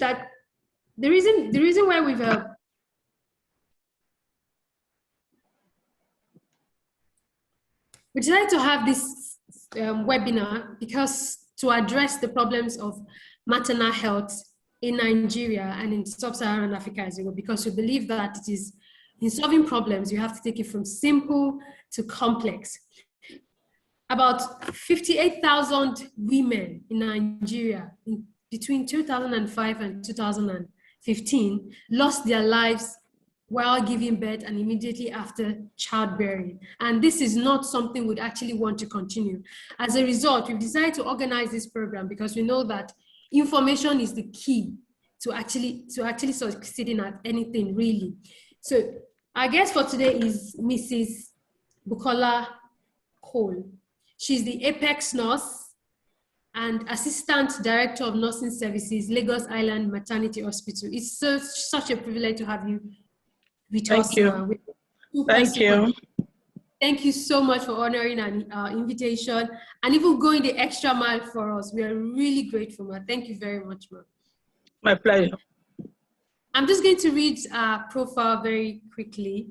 that the reason why we decided to have this webinar because to address the problems of maternal health in Nigeria and in sub-Saharan Africa as well, because we believe that it is in solving problems, you have to take it from simple to complex. About 58,000 women in Nigeria between 2005 and 2015 lost their lives while giving birth and immediately after childbearing. And this is not something we'd actually want to continue. As a result, we've decided to organize this program because we know that information is the key to actually succeeding at anything, really. So our guest for today is Mrs. Bukola Cole. She's the Apex nurse and Assistant Director of Nursing Services, Lagos Island Maternity Hospital. It's such a privilege to have you with us. Thank you. Thank you so much for honoring our invitation and even going the extra mile for us. We are really grateful, ma'am. Thank you very much, ma'am. My pleasure. I'm just going to read our profile very quickly.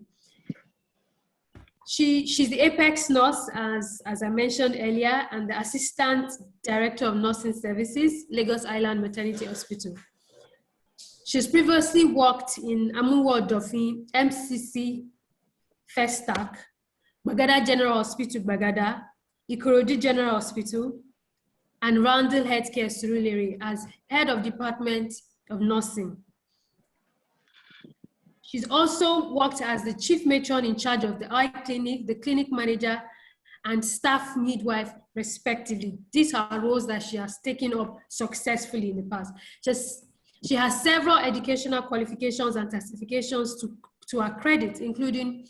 She's the Apex nurse, as I mentioned earlier, and the Assistant Director of Nursing Services, Lagos Island Maternity Hospital. She's previously worked in Amuwo Odofin, MCC, Festac, Bagada General Hospital, Bagada, Ikorodu General Hospital, and Randall Healthcare Surulere as Head of Department of Nursing. She's also worked as the chief matron in charge of the eye clinic, the clinic manager, and staff midwife, respectively. These are roles that she has taken up successfully in the past. She has several educational qualifications and certifications to her credit, including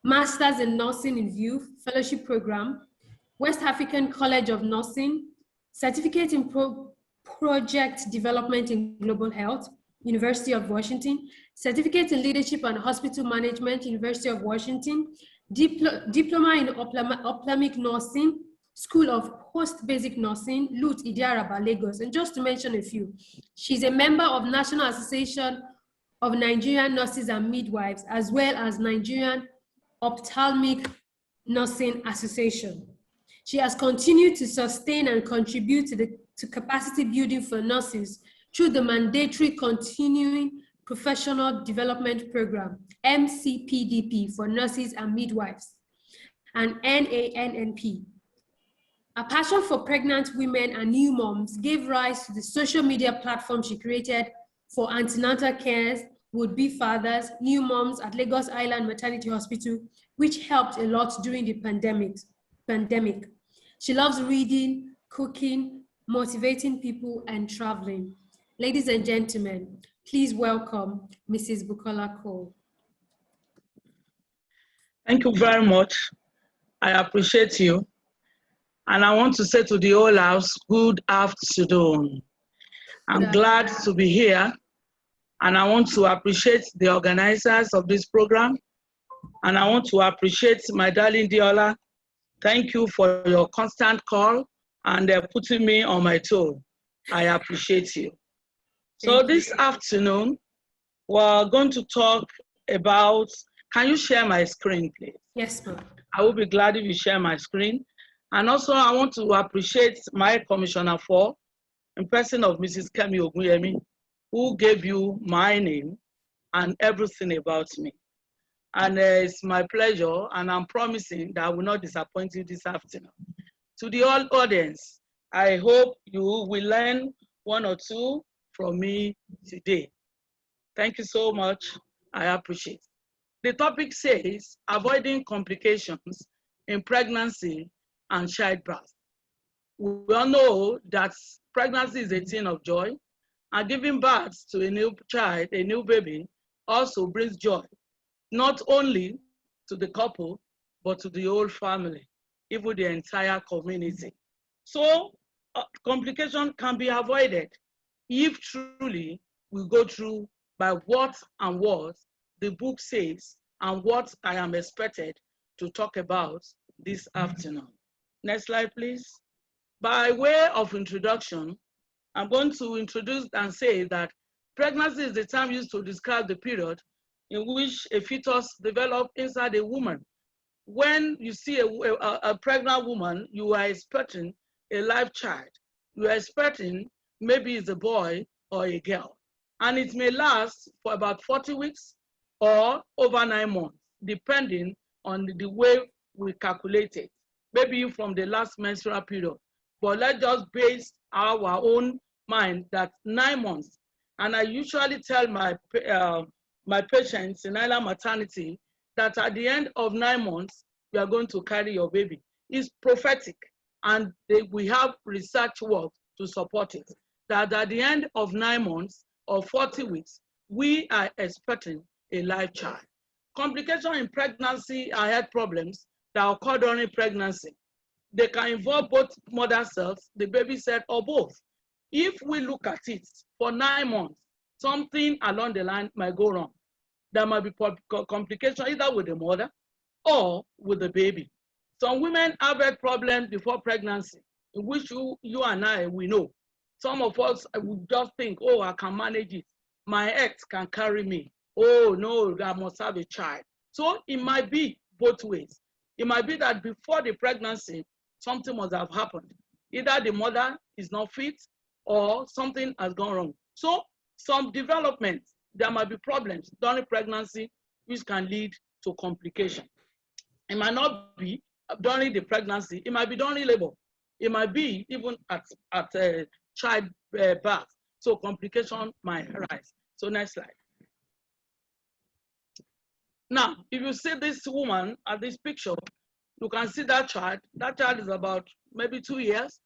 Masters in Nursing in View Fellowship Program, West African College of Nursing, Certificate in Project Development in Global Health, University of Washington, Certificate in Leadership and Hospital Management, University of Washington, Diploma in Ophthalmic Nursing, School of Post-Basic Nursing, LUT Idiaraba, Lagos, and just to mention a few. She's a member of National Association of Nigerian Nurses and Midwives, as well as Nigerian Ophthalmic Nursing Association. She has continued to sustain and contribute to capacity building for nurses through the mandatory Continuing Professional Development Program, MCPDP, for nurses and midwives, and NANNP. A passion for pregnant women and new moms gave rise to the social media platform she created for antenatal cares, would-be fathers, new moms at Lagos Island Maternity Hospital, which helped a lot during the pandemic. She loves reading, cooking, motivating people, and traveling. Ladies and gentlemen, please welcome Mrs. Bukola Cole. Thank you very much. I appreciate you. And I want to say to the whole house, good afternoon. I'm glad to be here. And I want to appreciate the organizers of this program. And I want to appreciate my darling Diola. Thank you for your constant call and putting me on my toe. I appreciate you. So this afternoon, we're going to talk about, can you share my screen, please? Yes, ma'am. I will be glad if you share my screen. And also I want to appreciate my commissioner in person of Mrs. Kemi Oguyemi, who gave you my name and everything about me. And it's my pleasure, and I'm promising that I will not disappoint you this afternoon. To the whole audience, I hope you will learn one or two from me today. Thank you so much. I appreciate it. The topic says, avoiding complications in pregnancy and childbirth. We all know that pregnancy is a thing of joy, and giving birth to a new child, a new baby, also brings joy, not only to the couple, but to the whole family, even the entire community. So complication can be avoided if truly we go through by what the book says and what I am expected to talk about this afternoon. Next slide, please. By way of introduction, I'm going to introduce and say that pregnancy is the term used to describe the period in which a fetus develops inside a woman. When you see a pregnant woman, you are expecting a live child. You are expecting maybe it's a boy or a girl. And it may last for about 40 weeks or over 9 months, depending on the way we calculate it, maybe from the last menstrual period. But let's just base our own mind that 9 months. And I usually tell my patients in Island Maternity that at the end of 9 months, you are going to carry your baby. It's prophetic, and we have research work to support it, that at the end of 9 months or 40 weeks, we are expecting a live child. Complications in pregnancy are health problems that occur during pregnancy. They can involve both mother cells, the baby cell, or both. If we look at it for 9 months, something along the line might go wrong. There might be complications either with the mother or with the baby. Some women have health problems before pregnancy, in which you and I, we know. Some of us would just think, oh, I can manage it. My ex can carry me. Oh, no, I must have a child. So it might be both ways. It might be that before the pregnancy, something must have happened. Either the mother is not fit or something has gone wrong. So some developments, there might be problems during pregnancy which can lead to complication. It might not be during the pregnancy. It might be during labor. It might be even at childbirth. So complication might arise. So next slide. Now, if you see this woman at this picture, you can see that child. That child is about maybe 2 years.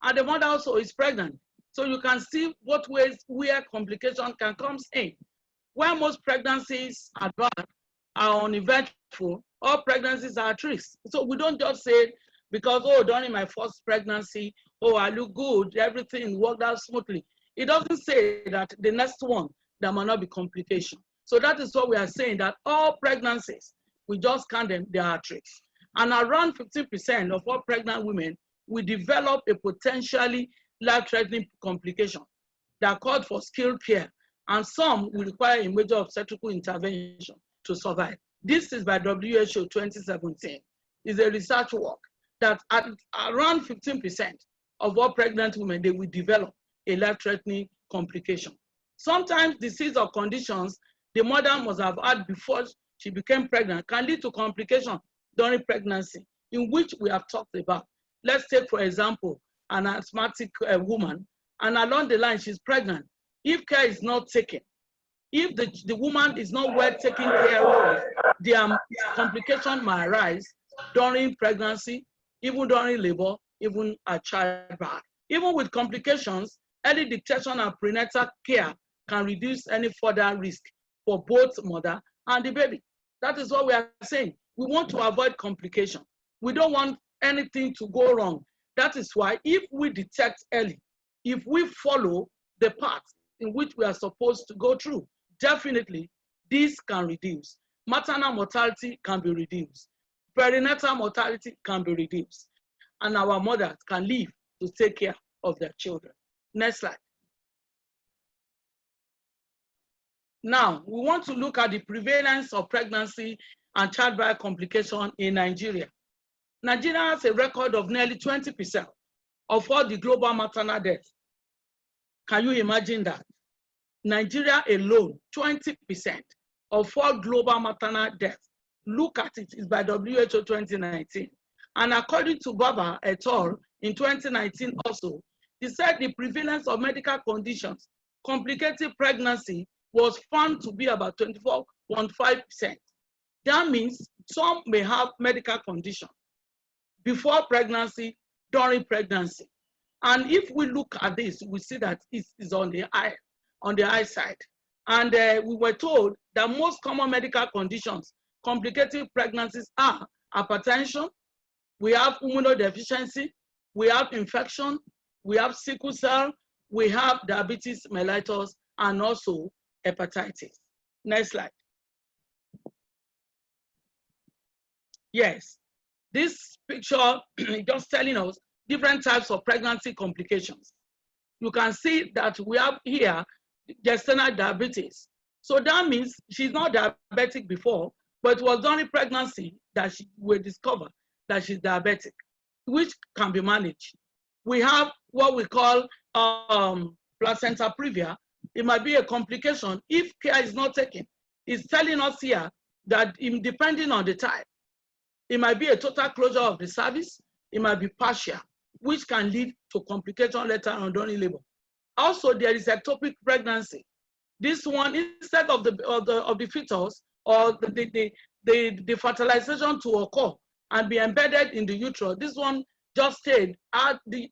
And the mother also is pregnant. So you can see what ways where complication can come in. Where most pregnancies are bad, are uneventful, all pregnancies are at risk. So we don't just say, because, oh, during my first pregnancy, oh, I look good, everything worked out smoothly. It doesn't say that the next one, there might not be complication. So that is what we are saying, that all pregnancies, we just count them, they are at risk. And around 50% of all pregnant women will develop a potentially life-threatening complication that called for skilled care, and some will require a major obstetrical intervention to survive. This is by WHO 2017. It's a research work that at around 15% of all pregnant women, they will develop a life-threatening complication. Sometimes disease or conditions the mother must have had before she became pregnant can lead to complications during pregnancy, in which we have talked about. Let's take, for example, an asthmatic woman, and along the line, she's pregnant. If care is not taken, if the woman is not well taken care of, the complication might arise during pregnancy, even during labor, even at childbirth. Even with complications, early detection and prenatal care can reduce any further risk for both mother and the baby. That is what we are saying. We want to avoid complication. We don't want anything to go wrong. That is why if we detect early, if we follow the path in which we are supposed to go through, definitely this can reduce. Maternal mortality can be reduced. Perinatal mortality can be reduced. And our mothers can live to take care of their children. Next slide. Now, we want to look at the prevalence of pregnancy and childbirth complication in Nigeria. Nigeria has a record of nearly 20% of all the global maternal deaths. Can you imagine that? Nigeria alone, 20% of all global maternal deaths. Look at it, it's by WHO 2019. And according to Baba et al. In 2019 also, he said the prevalence of medical conditions, complicated pregnancy, was found to be about 24.5%. That means some may have medical conditions before pregnancy, during pregnancy. And if we look at this, we see that it is on the eye side. And we were told that most common medical conditions, complicated pregnancies are hypertension, we have immunodeficiency, we have infection, we have sickle cell, we have diabetes mellitus, and also hepatitis. Next slide. Yes, this picture is just telling us different types of pregnancy complications. you can see that we have here gestational diabetes. So that means she's not diabetic before, but it was during pregnancy that she will discover that she's diabetic, which can be managed. We have what we call placenta previa. It might be a complication if care is not taken. It's telling us here that depending on the type, it might be a total closure of the cervix, it might be partial, which can lead to complication later on during labor. Also, there is ectopic pregnancy. This one, instead of the fetus or the fertilization to occur and be embedded in the uterus, this one just stayed at the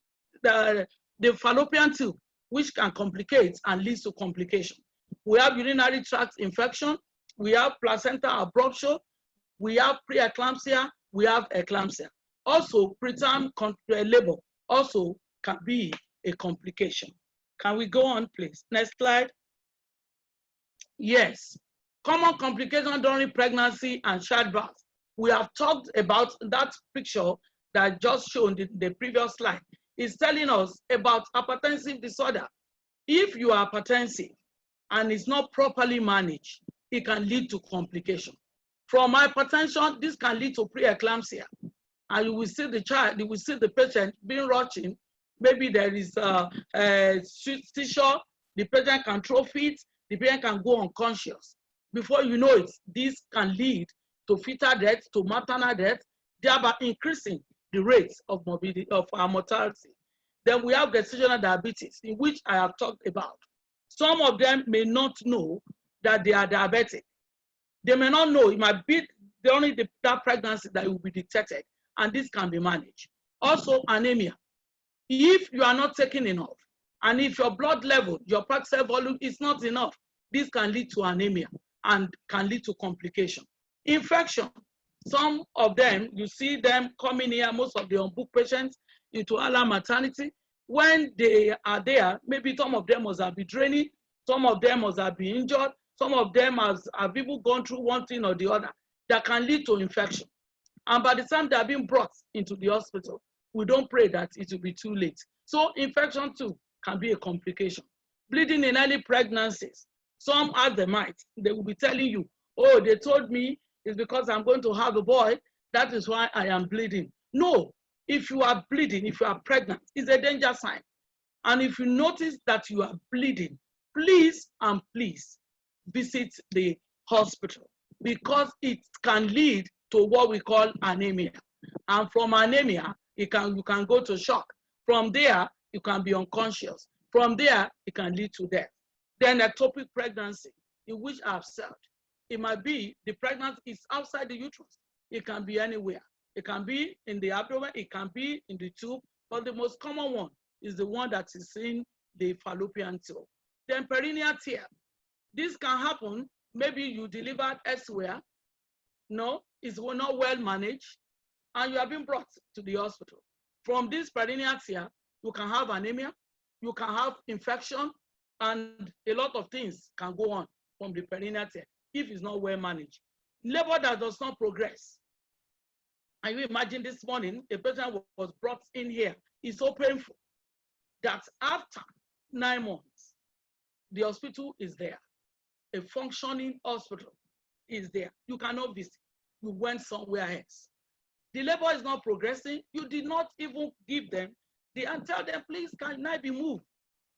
fallopian tube, which can complicate and leads to complication. We have urinary tract infection, we have placenta abruption, we have preeclampsia, we have eclampsia. Also, preterm labor also can be a complication. Can we go on, please? Next slide. Yes, common complications during pregnancy and childbirth. We have talked about that picture that just shown in the previous slide. It's telling us about hypertensive disorder. If you are hypertensive and it's not properly managed, it can lead to complication. From hypertension, this can lead to preeclampsia. And you will see the child, you will see the patient being rotting. Maybe there is a seizure, the patient can throw fit, the patient can go unconscious. Before you know it, this can lead to fetal death, to maternal death, thereby increasing the rates of morbidity, of mortality. Then we have gestational diabetes, in which I have talked about. Some of them may not know that they are diabetic. They may not know, it might be only that pregnancy that will be detected, and this can be managed. Also, anemia. If you are not taking enough, and if your blood level, your blood cell volume is not enough, this can lead to anemia and can lead to complication. Infection. Some of them, you see them coming here, most of the unbooked patients into Island Maternity. When they are there, maybe some of them must have been draining, some of them must have been injured, some of them have people gone through one thing or the other that can lead to infection. And by the time they are being brought into the hospital, we don't pray that it will be too late. So infection too can be a complication. Bleeding in early pregnancies. Some as they might, they will be telling you, oh, they told me it's because I'm going to have a boy, that is why I am bleeding. No, if you are bleeding, if you are pregnant, it's a danger sign. And if you notice that you are bleeding, please and please visit the hospital, because it can lead to what we call anemia. And from anemia, you can go to shock. From there, you can be unconscious. From there, it can lead to death. Then ectopic pregnancy, in which I've said, it might be the pregnancy is outside the uterus. It can be anywhere. It can be in the abdomen, it can be in the tube, but the most common one is the one that is in the fallopian tube. Then perineal tear. This can happen, maybe you delivered elsewhere, no, it's not well managed, and you have been brought to the hospital. From this perineal tear, you can have anemia, you can have infection, and a lot of things can go on from the perineal tear if it's not well managed. Labor that does not progress. And you imagine this morning, a patient was brought in here. It's so painful that after 9 months, the hospital is there. A functioning hospital is there. You cannot visit. You went somewhere else. The labor is not progressing. You did not even give them and tell them, please, can I be moved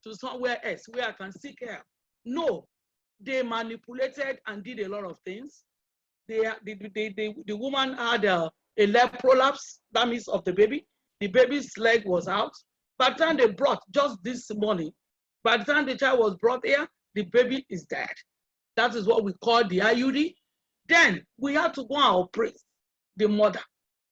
to somewhere else where I can seek help? No, they manipulated and did a lot of things. The woman had a leg prolapse, that means of the baby. The baby's leg was out. By the time they brought, just this morning, by the time the child was brought here, the baby is dead. That is what we call the IUD. Then we had to go and operate the mother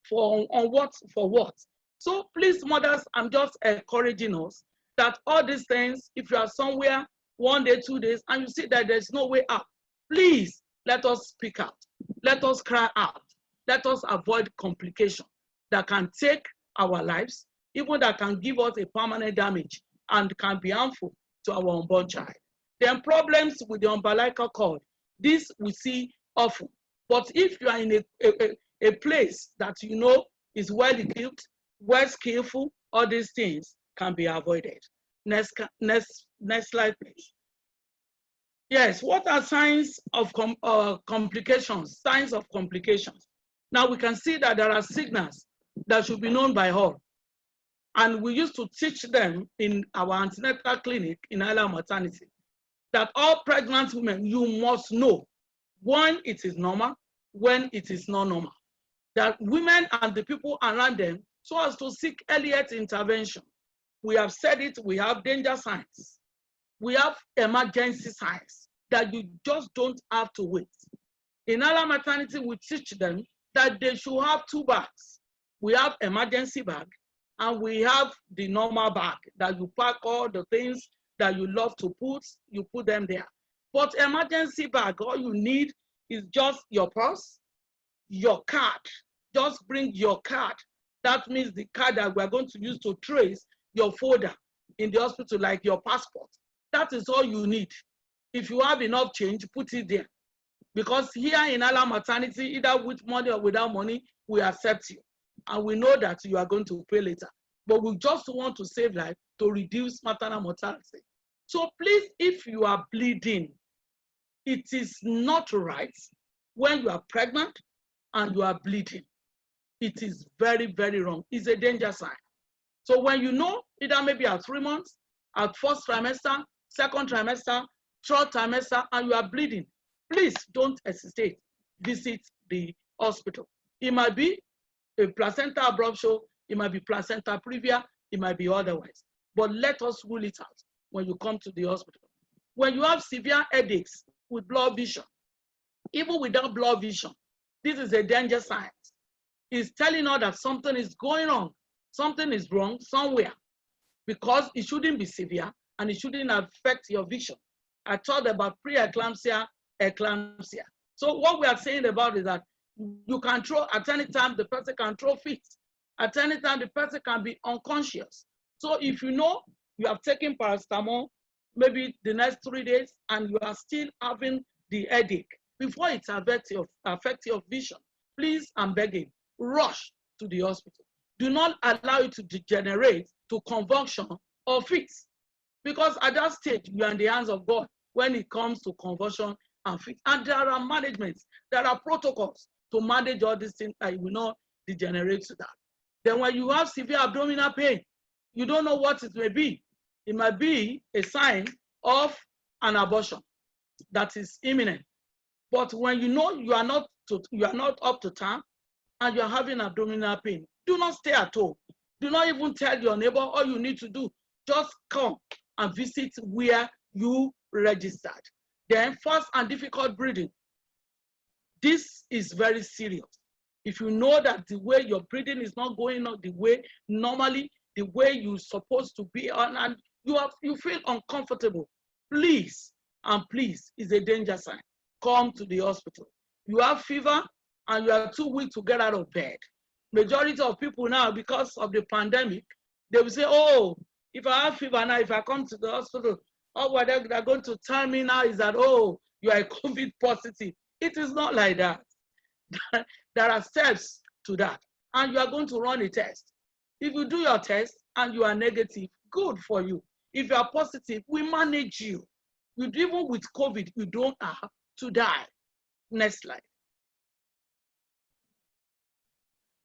for what? So please, mothers, I'm just encouraging us that all these things, if you are somewhere 1 day, 2 days, and you see that there's no way out, please let us speak out. Let us cry out. Let us avoid complication that can take our lives, even that can give us a permanent damage and can be harmful to our unborn child. Then problems with the umbilical cord, this we see often. But if you are in a place that you know is well equipped, well skillful, all these things can be avoided. Next slide, please. Yes, what are signs of complications? Signs of complications. Now we can see that there are signals that should be known by all. And we used to teach them in our antenatal clinic in Island Maternity that all pregnant women, you must know when it is normal, when it is not normal. That women and the people around them, so as to seek earlier intervention. We have said it, we have danger signs. We have emergency signs that you just don't have to wait. In Island Maternity, we teach them that they should have two bags. We have emergency bag, and we have the normal bag that you pack all the things that you love to put, you put them there. But emergency bag, all you need is just your purse, your card. Just bring your card. That means the card that we're going to use to trace your folder in the hospital, like your passport. That is all you need. If you have enough change, put it there. Because here in Island Maternity, either with money or without money, we accept you. And we know that you are going to pay later. But we just want to save life to reduce maternal mortality. So please, if you are bleeding, it is not right when you are pregnant and you are bleeding. It is very, very wrong. It's a danger sign. So when you know, either maybe at 3 months, at first trimester, second trimester, third trimester, and you are bleeding, please don't hesitate. Visit the hospital. It might be a placenta abruption, it might be placenta previa, it might be otherwise. But let us rule it out when you come to the hospital. When you have severe headaches with blurred vision, even without blurred vision, this is a danger sign. It's telling us that something is going on, something is wrong somewhere, because it shouldn't be severe and it shouldn't affect your vision. I talked about preeclampsia, eclampsia. So what we are saying about is that you can throw at any time, the person can throw fits. At any time, the person can be unconscious. So if you know you have taken paracetamol, maybe the next 3 days, and you are still having the headache, before it affects your vision, please, I'm begging, rush to the hospital. Do not allow it to degenerate to convulsion or fits. Because at that stage, you are in the hands of God when it comes to convulsion and fits. And there are managements, there are protocols to manage all these things that will not degenerate to that. Then when you have severe abdominal pain, you don't know what it may be. It might be a sign of an abortion that is imminent. But when you know you are not up to time and you are having abdominal pain, do not stay at home. Do not even tell your neighbor. All you need to do, just come and visit where you registered. Then fast and difficult breathing. This is very serious. If you know that the way your breathing is not going on the way normally, the way you're supposed to be on, and you feel uncomfortable, please, and please, is a danger sign. Come to the hospital. You have fever and you are too weak to get out of bed. Majority of people now, because of the pandemic, they will say, oh, if I have fever now, if I come to the hospital, all what they're going to tell me now is that, oh, you are COVID positive. It is not like that. There are steps to that. And you are going to run a test. If you do your test and you are negative, good for you. If you are positive, we manage you. Even with COVID, you don't have to die. Next slide.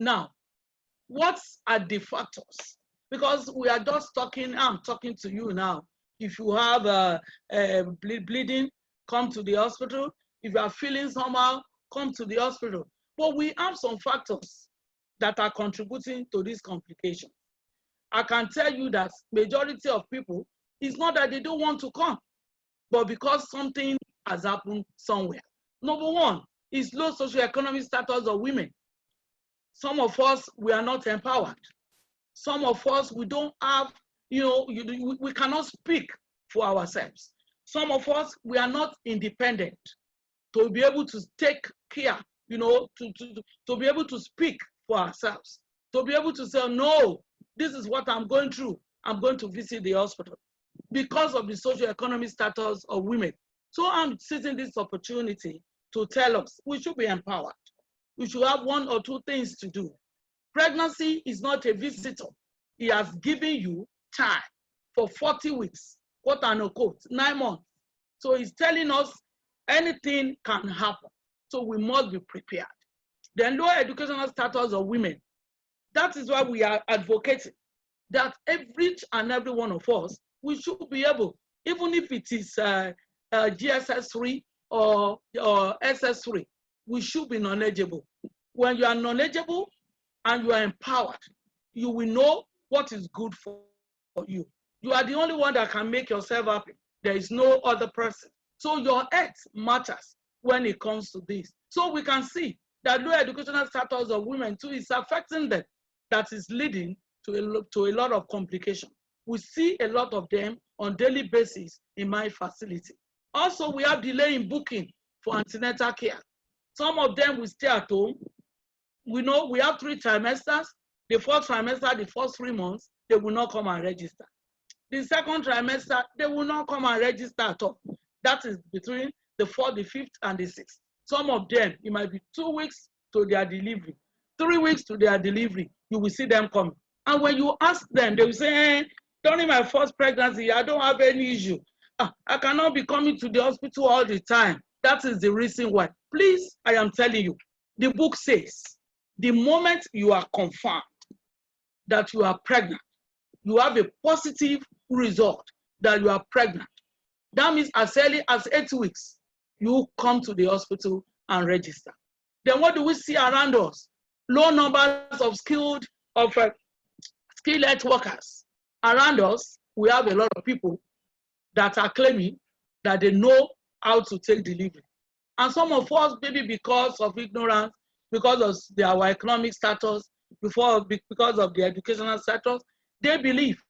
Now, what are the factors? Because we are just talking, I'm talking to you now. If you have bleeding, come to the hospital. If you are feeling somehow, come to the hospital. But we have some factors that are contributing to this complication. I can tell you that majority of people, it's not that they don't want to come, but because something has happened somewhere. Number one is low socioeconomic status of women. Some of us, we are not empowered. Some of us, we don't have, we cannot speak for ourselves. Some of us, we are not independent to be able to take care, to be able to speak for ourselves, to be able to say, no, this is what I'm going through. I'm going to visit the hospital because of the socioeconomic status of women. So I'm seizing this opportunity to tell us we should be empowered. We should have 1 or 2 things to do. Pregnancy is not a visitor. It has given you time. for 40 weeks, quote unquote, 9 months. So he's telling us anything can happen. So we must be prepared. The lower educational status of women, that is why we are advocating that each and every one of us, we should be able, even if it is GSS 3 or SS 3, we should be knowledgeable. When you are knowledgeable and you are empowered, you will know what is good for you. You are the only one that can make yourself happy. There is no other person. So your health matters when it comes to this. So we can see that low educational status of women too is affecting them. That is leading to a lot of complications. We see a lot of them on daily basis in my facility. Also, we have delay in booking for antenatal care. Some of them will stay at home. We know we have 3 trimesters. The first trimester, the first 3 months, they will not come and register. The second trimester, they will not come and register at all. That is between the 4th, the 5th, and the 6th. Some of them, it might be 2 weeks to their delivery, 3 weeks to their delivery, you will see them coming. And when you ask them, they will say, during my first pregnancy, I don't have any issue. I cannot be coming to the hospital all the time. That is the reason why. Please, I am telling you, the book says, the moment you are confirmed that you are pregnant, you have a positive result that you are pregnant. That means as early as 8 weeks, you come to the hospital and register. Then what do we see around us? Low numbers of skilled health workers. Around us, we have a lot of people that are claiming that they know how to take delivery. And some of us, maybe because of ignorance, because of our economic status, because of the educational status, they believe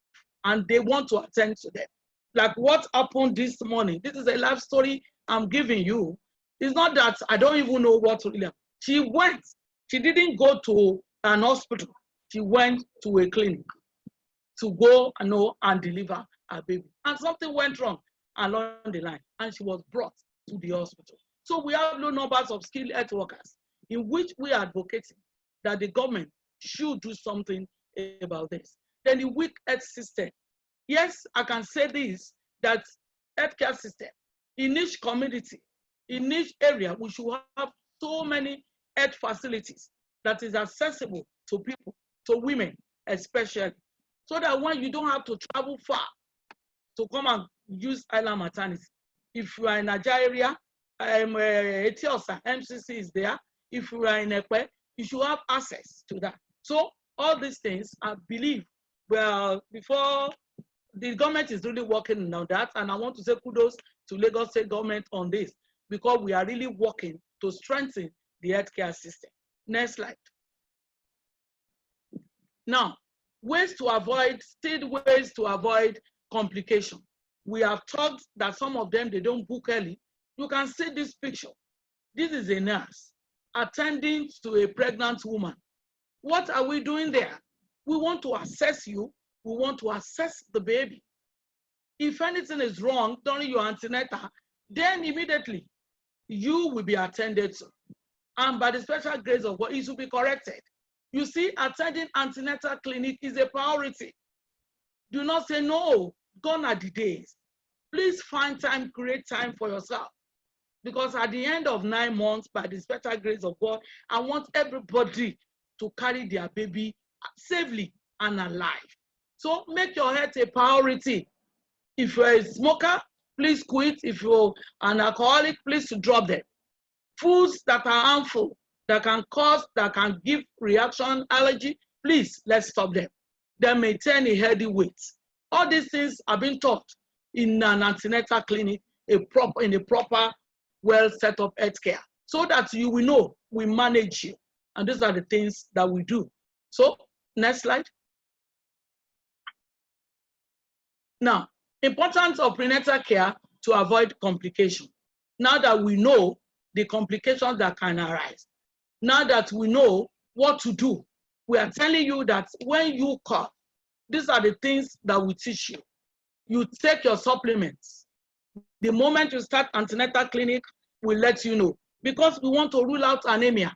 and they want to attend to them. Like what happened this morning. This is a life story I'm giving you. It's not that I don't even know what to really. She went. She didn't go to an hospital. She went to a clinic to go and deliver her baby. And something went wrong along the line, and she was brought to the hospital. So we have low numbers of skilled health workers, in which we are advocating that the government should do something about this. Then the weak health system. Yes, I can say this, that healthcare system, in each community, in each area, we should have so many health facilities that is accessible to people, to women especially, so that when you don't have to travel far to come and use Island Maternity. If you are in Nigeria, Etiosa, MCC is there. If you are in Ekwe, you should have access to that. So all these things, I believe, well, before the government is really working on that, and I want to say kudos to Lagos State government on this, because we are really working to strengthen the healthcare system. Next slide. Now, ways to avoid complication. We have talked that some of them, they don't book early. You can see this picture. This is a nurse attending to a pregnant woman. What are we doing there? We want to assess you. We want to assess the baby. If anything is wrong during your antenatal, then immediately you will be attended to. And by the special grace of God, it will be corrected. You see, attending antenatal clinic is a priority. Do not say, no, gone are the days. Please find time, create time for yourself. Because at the end of 9 months, by the special grace of God, I want everybody to carry their baby safely and alive. So make your health a priority. If you're a smoker, please quit. If you're an alcoholic, please drop them. Foods that are harmful, that can give reaction, allergy, please, let's stop them. They maintain a healthy weight. All these things are being taught in an antenatal clinic, in a proper, well set up healthcare, so that you will know we manage you. And these are the things that we do. So, next slide. Now, importance of prenatal care to avoid complication. Now that we know the complications that can arise, now that we know what to do, we are telling you that when you come, these are the things that we teach you. You take your supplements. The moment you start antenatal clinic, we'll let you know. Because we want to rule out anemia.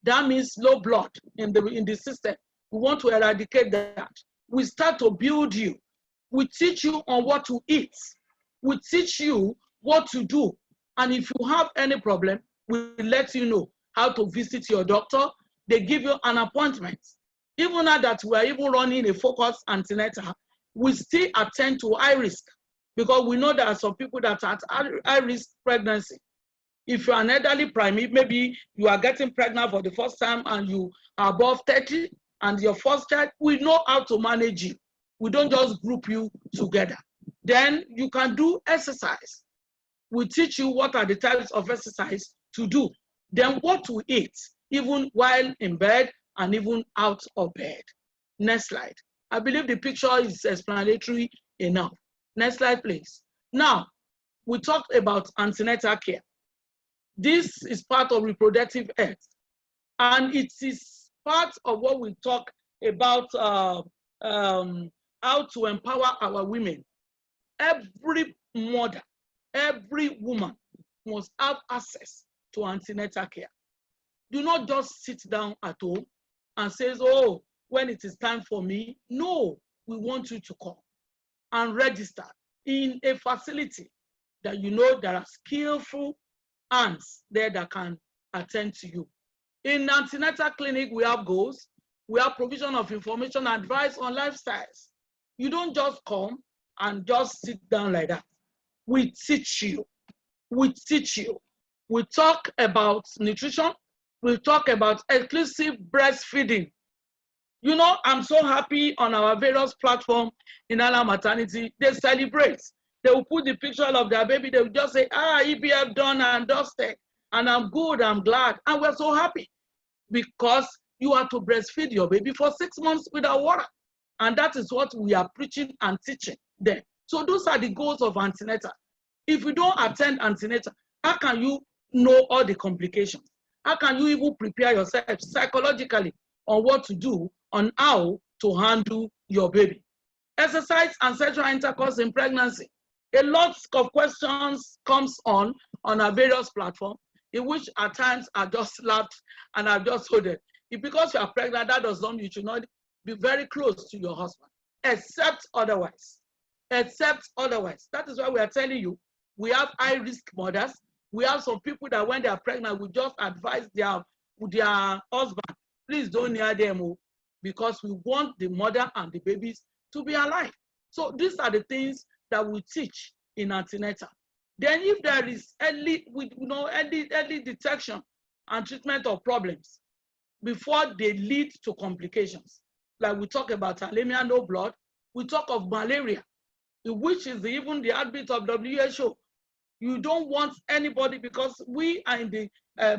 That means low blood in the system. We want to eradicate that. We start to build you. We teach you on what to eat. We teach you what to do. And if you have any problem, we let you know how to visit your doctor. They give you an appointment. Even now that we are even running a focused antenatal, we still attend to high risk because we know there are some people that are at high risk pregnancy. If you're an elderly primate, maybe you are getting pregnant for the first time and you are above 30 and your first child, we know how to manage you. We don't just group you together. Then you can do exercise. We teach you what are the types of exercise to do. Then what to eat, even while in bed and even out of bed. Next slide. I believe the picture is explanatory enough. Next slide, please. Now, we talked about antenatal care. This is part of reproductive health. And it is part of what we talk about how to empower our women. Every mother, every woman must have access to antenatal care. Do not just sit down at home and say, oh, when it is time for me. No, we want you to come and register in a facility that you know there are skillful hands there that can attend to you. In antenatal clinic, we have goals. We have provision of information and advice on lifestyles. You don't just come and just sit down like that. We teach you. We teach you. We talk about nutrition. We talk about exclusive breastfeeding. You know, I'm so happy on our various platforms in Island Maternity. They celebrate. They will put the picture of their baby. They will just say, EBF done and dusted. And I'm good, I'm glad. And we're so happy because you have to breastfeed your baby for 6 months without water. And that is what we are preaching and teaching them. So those are the goals of antenatal. If you don't attend antenatal, how can you know all the complications? How can you even prepare yourself psychologically on what to do, on how to handle your baby? Exercise and sexual intercourse in pregnancy. A lot of questions comes on our various platforms, in which at times I just laughed and I've just told them, if because you are pregnant, that does not mean you should not be very close to your husband, except otherwise. Except otherwise. That is why we are telling you, we have high-risk mothers. We have some people that when they are pregnant, we just advise their husband, please don't near them, because we want the mother and the babies to be alive. So these are the things that we teach in antenatal. Then if there is early detection and treatment of problems before they lead to complications, like we talk about anemia, no blood, we talk of malaria, which is even the heartbeat of WHO. You don't want anybody, because we are in the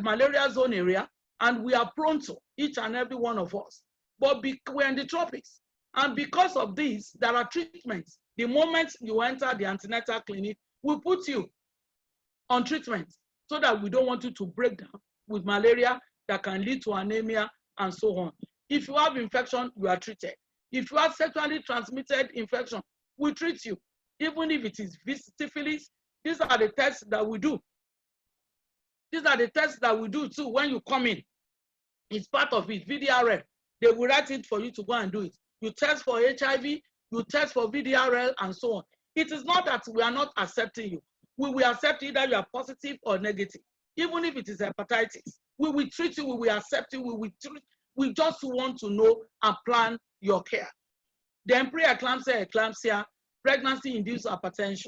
malaria zone area and we are prone to, each and every one of us. But we're in the tropics. And because of this, there are treatments. The moment you enter the antenatal clinic, we put you on treatment so that we don't want you to break down with malaria that can lead to anemia and so on. If you have infection, you are treated. If you have sexually transmitted infection, we treat you. Even if it is syphilis, these are the tests that we do. These are the tests that we do too when you come in. It's part of it, VDRL. They will write it for you to go and do it. You test for HIV, you test for VDRL and so on. It is not that we are not accepting you. We will accept either you are positive or negative. Even if it is hepatitis, we will treat you, we will accept you, we will treat. We just want to know and plan your care. Then preeclampsia, pregnancy-induced hypertension.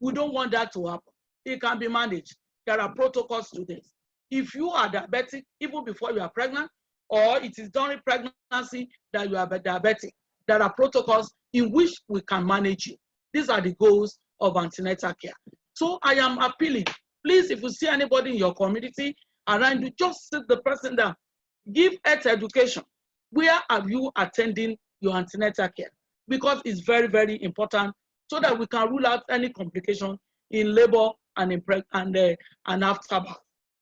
We don't want that to happen. It can be managed. There are protocols to this. If you are diabetic, even before you are pregnant, or it is during pregnancy that you are diabetic, there are protocols in which we can manage you. These are the goals of antenatal care. So I am appealing, please, if you see anybody in your community around you, just sit the person down. Give health education. Where are you attending your antenatal care? Because it's very, very important so that we can rule out any complication in labor and in afterbirth.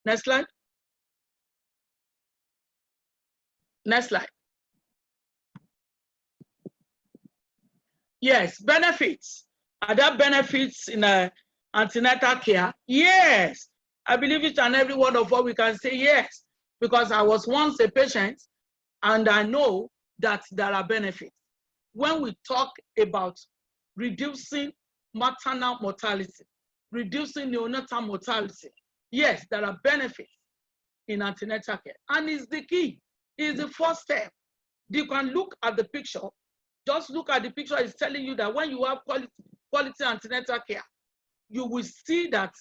Next slide. Next slide. Yes, benefits. Are there benefits in antenatal care? Yes. I believe each and every one of us, we can say yes, because I was once a patient and I know that there are benefits. When we talk about reducing maternal mortality, reducing neonatal mortality. Yes, there are benefits in antenatal care, and it's the key, it's the first step. You can look at the picture, just look at the picture, it's telling you that when you have quality antenatal care, you will see that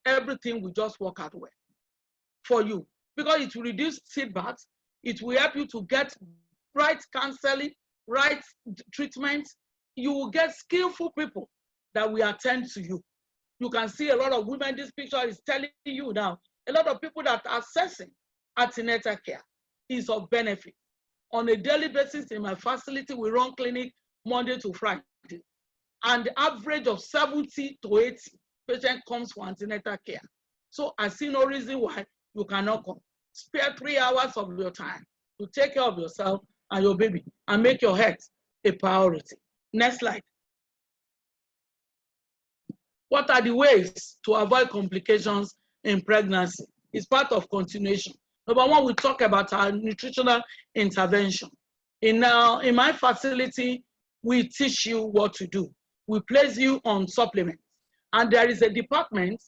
everything will just work out well for you, because it will reduce stillbirth, it will help you to get right counseling, right treatment. You will get skillful people that will attend to you. You can see a lot of women, this picture is telling you now, a lot of people that are accessing antenatal care is of benefit. On a daily basis in my facility, we run clinic Monday to Friday, and the average of 70 to 80 patients comes for antenatal care. So I see no reason why you cannot come. Spare 3 hours of your time to take care of yourself and your baby and make your health a priority. Next slide. What are the ways to avoid complications in pregnancy? It's part of continuation. Number one, we talk about our nutritional intervention. In my facility, we teach you what to do. We place you on supplements. And there is a department,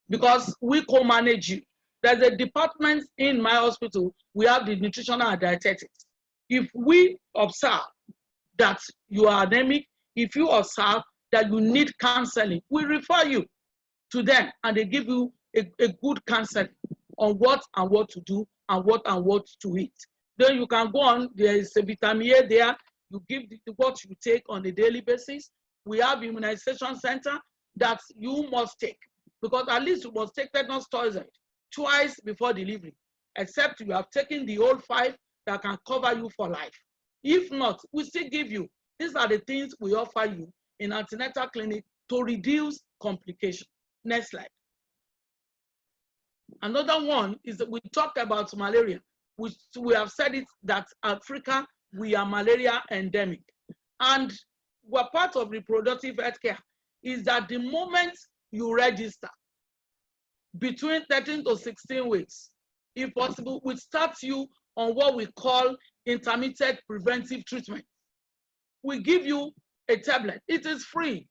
because we co-manage you. There's a department in my hospital, we have the nutritional and dietetics. If we observe that you are anemic, if you observe that you need counseling, we refer you to them and they give you a good counseling on what to do and what to eat. Then you can go on, there is a vitamin A there, you give what you take on a daily basis. We have immunization center that you must take, because at least you must take tetanus toxoid twice before delivery, except you have taken the whole 5 that can cover you for life. If not, we still give you. These are the things we offer you in antenatal clinic to reduce complications. Next slide. Another one is that we talked about malaria. We have said it that Africa, we are malaria endemic. And we're part of reproductive health care is that the moment you register, between 13 to 16 weeks, if possible, we start you on what we call intermittent preventive treatment. We give you a tablet. It is free.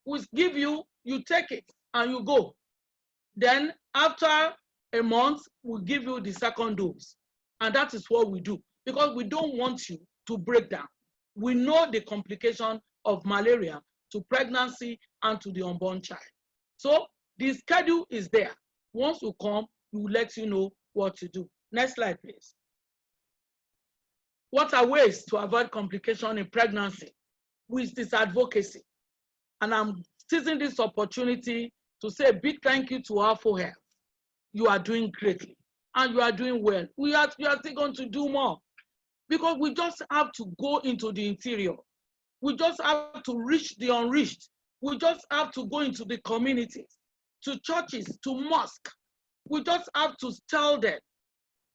We give you, you take it and you go. Then after a month, we'll give you the second dose. And that is what we do, because we don't want you to break down. We know the complication of malaria to pregnancy and to the unborn child. So the schedule is there. Once you come, we will let you know what to do. Next slide, please. What are ways to avoid complication in pregnancy? With this advocacy. And I'm seizing this opportunity to say a big thank you to Alfo Health. You are doing greatly and you are doing well. You are still going to do more, because we just have to go into the interior. We just have to reach the unreached. We just have to go into the communities, to churches, to mosques. We just have to tell them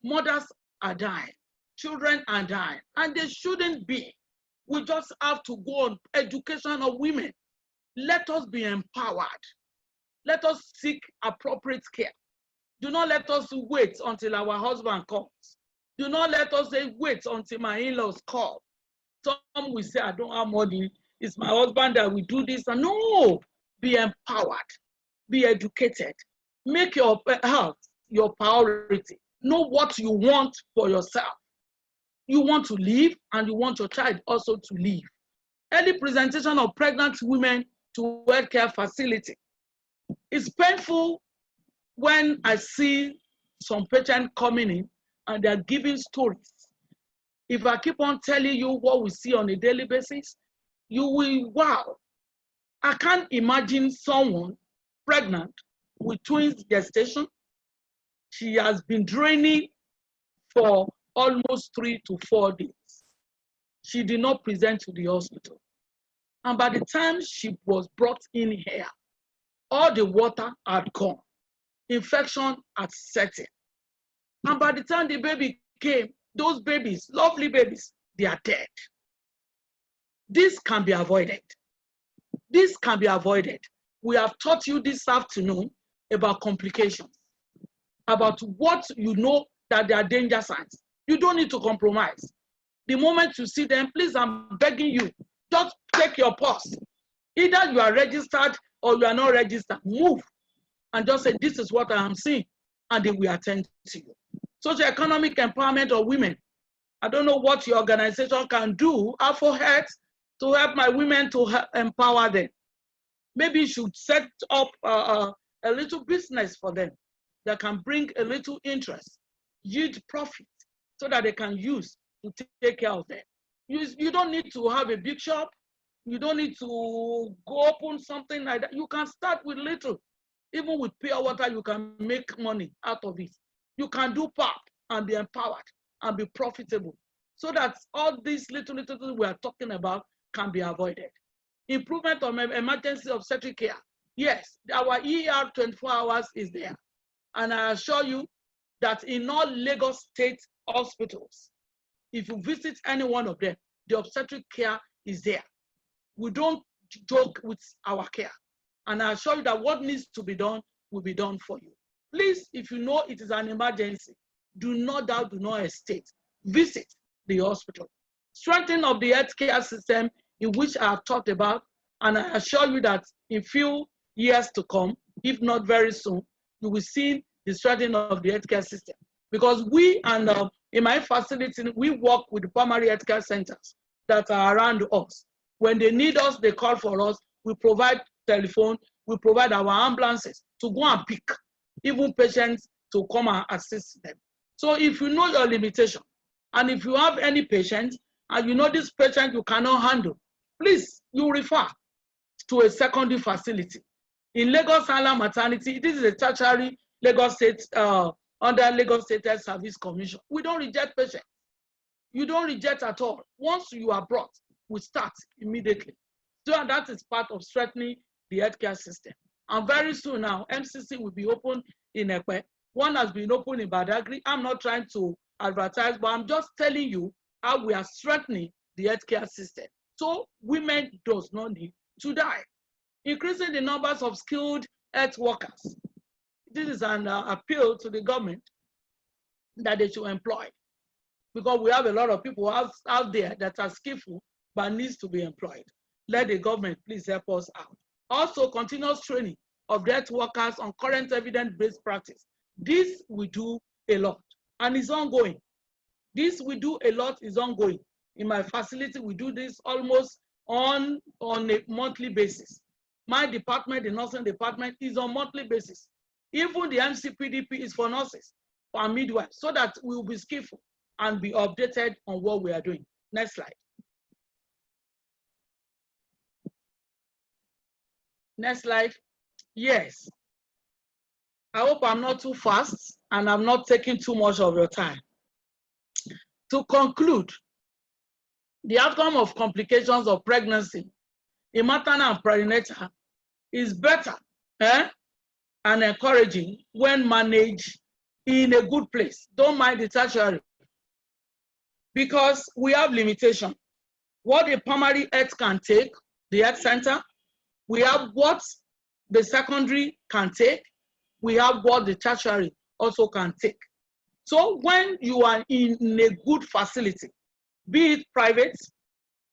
mothers are dying, children are dying, and they shouldn't be. We just have to go on education of women. Let us be empowered. Let us seek appropriate care. Do not let us wait until our husband comes. Do not let us say, wait until my in-laws call. Some will say, I don't have money. It's my husband that will do this. And no, be empowered. Be educated. Make your health your priority. Know what you want for yourself. You want to live and you want your child also to live. Early presentation of pregnant women to healthcare facility. It's painful when I see some patients coming in and they're giving stories. If I keep on telling you what we see on a daily basis, you will, wow. I can't imagine someone pregnant with twins gestation. She has been draining for almost 3 to 4 days. She did not present to the hospital. And by the time she was brought in here, all the water had gone. Infection had set in. And by the time the baby came, those babies, lovely babies, they are dead. This can be avoided. This can be avoided. We have taught you this afternoon about complications, about what you know that there are danger signs. You don't need to compromise. The moment you see them, please, I'm begging you, just take your pause. Either you are registered or you are not registered. Move and just say, this is what I am seeing, and they will attend to you. Socio-economic empowerment of women. I don't know what your organization can do, Alfo Health, to help my women to empower them. Maybe you should set up a little business for them that can bring a little interest, yield profit, so that they can use to take care of them. You don't need to have a big shop. You don't need to go open something like that. You can start with little. Even with pure water, you can make money out of it. You can do pap and be empowered and be profitable, so that all these little things we are talking about can be avoided. Improvement of emergency obstetric care. Yes, our ER 24 hours is there. And I assure you that in all Lagos state hospitals, if you visit any one of them, the obstetric care is there. We don't joke with our care. And I assure you that what needs to be done will be done for you. Please, if you know it is an emergency, do not doubt, do not hesitate. Visit the hospital. Strengthening of the healthcare system, in which I have talked about, and I assure you that in few years to come, if not very soon, you will see the strengthening of the healthcare system. Because we, and in my facility, we work with the primary healthcare centers that are around us. When they need us, they call for us. We provide telephone, we provide our ambulances to go and pick even patients to come and assist them. So if you know your limitation, and if you have any patient, and you know this patient you cannot handle, please, you refer to a secondary facility. In Lagos Island Maternity, this is a tertiary Lagos State, under Lagos State Health Service Commission. We don't reject patients. You don't reject at all. Once you are brought, we start immediately. So that is part of strengthening the healthcare system. And very soon now, MCC will be open in Ekpe. One has been opened in Badagry. I'm not trying to advertise, but I'm just telling you how we are strengthening the healthcare system. So women does not need to die. Increasing the numbers of skilled health workers. This is an appeal to the government that they should employ, because we have a lot of people out there that are skillful but needs to be employed. Let the government please help us out. Also, continuous training of health workers on current evidence-based practice. This we do a lot, and it's ongoing. This we do a lot is ongoing. In my facility, we do this almost on a monthly basis. My department, the nursing department, is on monthly basis. Even the MCPDP is for nurses, for midwives, so that we will be skillful and be updated on what we are doing. Next slide. Next slide. Yes. I hope I'm not too fast and I'm not taking too much of your time. To conclude, the outcome of complications of pregnancy in maternal and perinatal is better and encouraging when managed in a good place. Don't mind the tertiary, because we have limitation. What the primary health can take, the health center, we have what the secondary can take, we have what the tertiary also can take. So when you are in a good facility, be it private,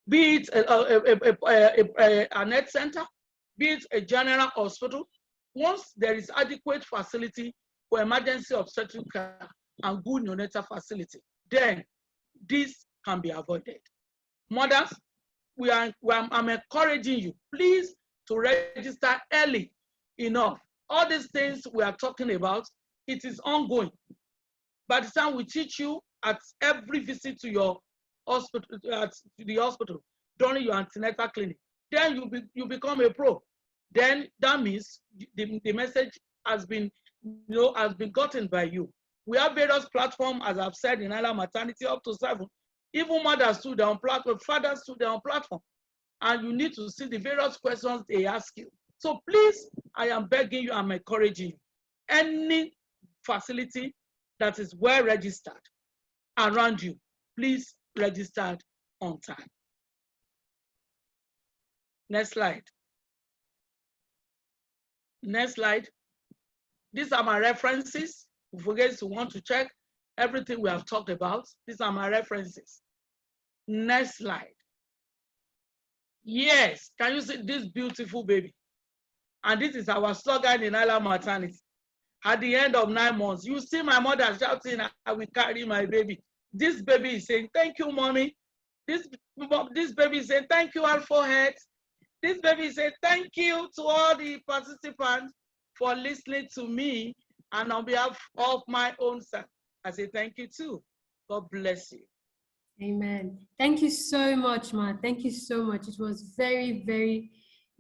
be it a health center, be it a general hospital, once there is adequate facility for emergency obstetric care and good neonatal facility, then this can be avoided. Mothers, I'm encouraging you, please, to register early enough. All these things we are talking about, it is ongoing. By the time we teach you at every visit to your hospital, the hospital, during your antenatal clinic, then you become a pro. Then that means the message has been, has been gotten by you. We have various platforms, as I've said, in Island Maternity, up to 7. Even mothers too, they're on platform, fathers too, they're on platform. And you need to see the various questions they ask you. So please, I am begging you, I'm encouraging you. Any facility that is well registered around you, please register on time. Next slide. Next slide. These are my references. If you guys want to check everything we have talked about, these are my references. Next slide. Yes, can you see this beautiful baby? And this is our slogan in Island Maternity. At the end of 9 months, you see my mother shouting, I will carry my baby. This baby is saying, thank you, mommy. This baby is saying, thank you, Alfo head. This baby is saying, thank you to all the participants for listening to me. And on behalf of my own son, I say thank you too. God bless you. Amen. Thank you so much, Ma. Thank you so much. It was very, very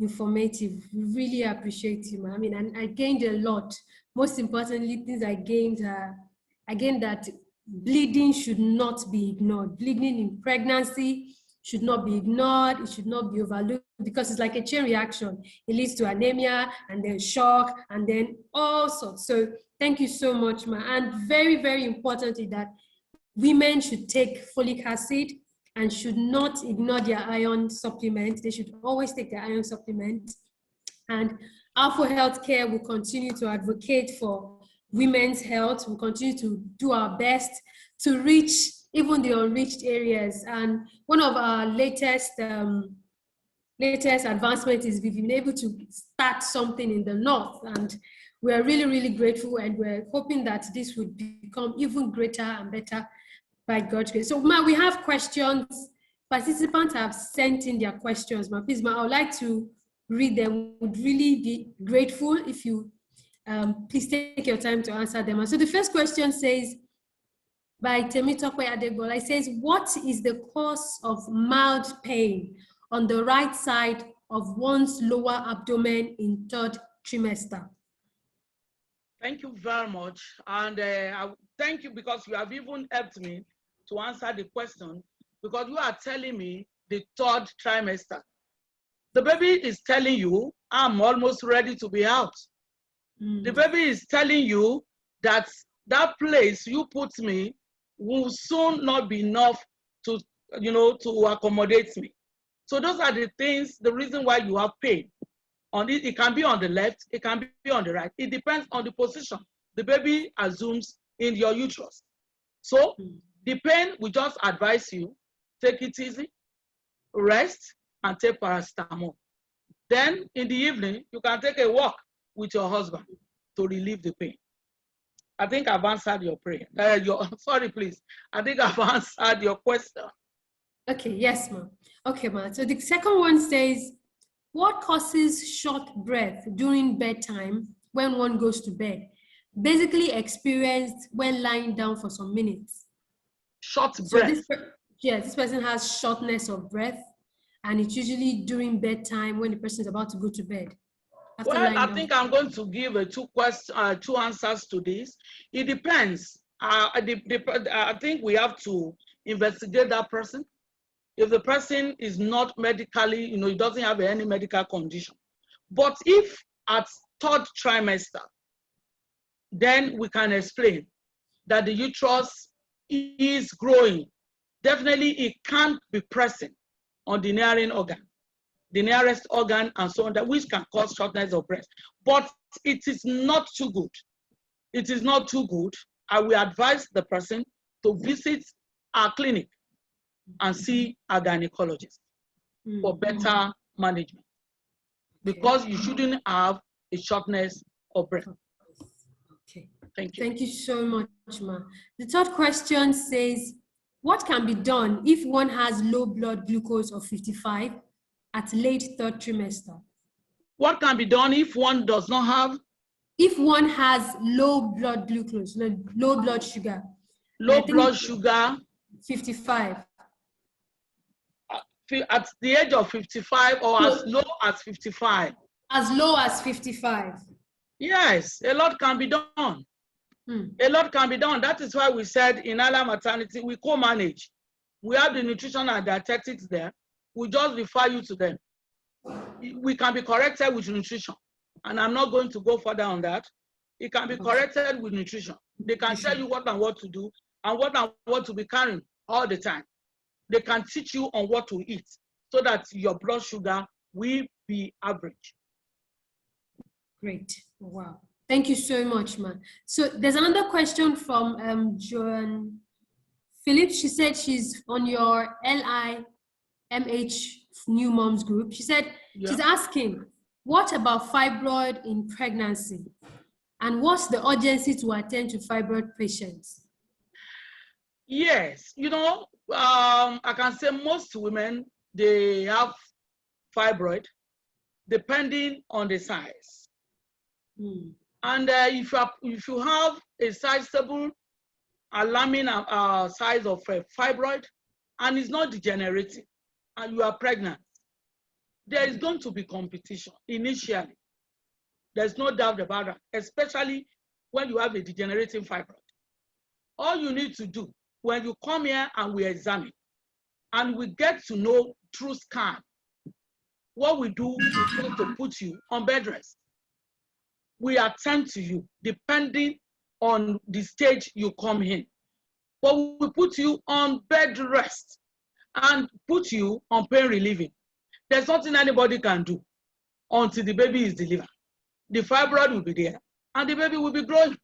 informative. Really appreciate you, Ma. I mean, and I gained a lot. Most importantly, things I gained that bleeding should not be ignored. Bleeding in pregnancy should not be ignored. It should not be overlooked because it's like a chain reaction. It leads to anemia and then shock and then all sorts. So thank you so much, Ma. And very, very importantly that women should take folic acid and should not ignore their iron supplement. They should always take their iron supplement. And Alfo Healthcare will continue to advocate for women's health. We'll continue to do our best to reach even the unreached areas. And one of our latest advancements is we've been able to start something in the north. And we're really, really grateful. And we're hoping that this would become even greater and better by God's grace. So, Ma, we have questions. Participants have sent in their questions. Ma, please, Ma, I would like to read them. Would really be grateful if you please take your time to answer them. So the first question says, by Temitope Adegbola, it says, what is the cause of mild pain on the right side of one's lower abdomen in 3rd trimester? Thank you very much. And thank you because you have even helped me to answer the question because you are telling me the 3rd trimester. The baby is telling you, I'm almost ready to be out. The baby is telling you that that place you put me will soon not be enough to, to accommodate me. So those are the things, the reason why you have pain. On it, it can be on the left, it can be on the right. It depends on the position the baby assumes in your uterus. So the pain, we just advise you, take it easy, rest, and take paracetamol. Then in the evening, you can take a walk with your husband to relieve the pain. I think I've answered your prayer. Sorry, please. I think I've answered your question. Okay, yes, ma'am. Okay, ma'am. So the second one says, what causes short breath during bedtime when one goes to bed? Basically experienced when lying down for some minutes. Short breath? This person has shortness of breath, and it's usually during bedtime when the person is about to go to bed. Well, I think I'm going to give two answers to this. It depends. I think we have to investigate that person. If the person is not medically, he doesn't have any medical condition. But if at 3rd trimester, then we can explain that the uterus is growing. Definitely it can't be pressing on the nearing organ, the nearest organ and so on, which can cause shortness of breath. But it is not too good. It is not too good. I will advise the person to visit our clinic and see a gynecologist for better management, because you shouldn't have a shortness of breath. Okay. Thank you. Thank you so much, Ma. The third question says, what can be done if one has low blood glucose of 55 at late 3rd trimester? What can be done if one does not have? If one has low blood glucose, low blood sugar. Low blood sugar. 55. At the age of 55 or as low as 55? As low as 55. Yes, a lot can be done. A lot can be done. That is why we said in Island Maternity, we co-manage. We have the nutrition and dietetics there. We just refer you to them. We can be corrected with nutrition. And I'm not going to go further on that. It can be corrected with nutrition. They can tell you what and what to do and what to be carrying all the time. They can teach you on what to eat so that your blood sugar will be average. Great. Wow. Thank you so much, Ma. So there's another question from Joan Phillips. She said she's on your LIMH New Moms Group. She said, she's asking, what about fibroid in pregnancy? And what's the urgency to attend to fibroid patients? Yes, I can say most women, they have fibroid depending on the size. And if you have a sizable, alarming size of fibroid, and it's not degenerating, and you are pregnant, there is going to be competition initially. There's no doubt about that, especially when you have a degenerating fibroid. All you need to do when you come here and we examine, and we get to know through scan, what we do is to put you on bed rest. We attend to you depending on the stage you come in. But we put you on bed rest and put you on pain relieving. There's nothing anybody can do until the baby is delivered. The fibroid will be there and the baby will be growing.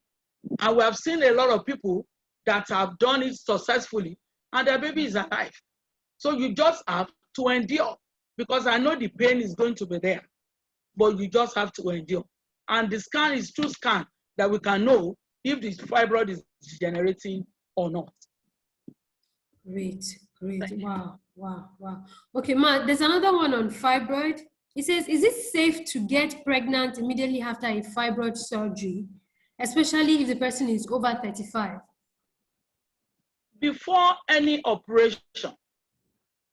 And we have seen a lot of people that have done it successfully and their baby is alive. So you just have to endure, because I know the pain is going to be there, but you just have to endure. And the scan is through scan that we can know if the fibroid is degenerating or not. Great. Wow. Okay, Ma, there's another one on fibroid. It says, is it safe to get pregnant immediately after a fibroid surgery, especially if the person is over 35? Before any operation,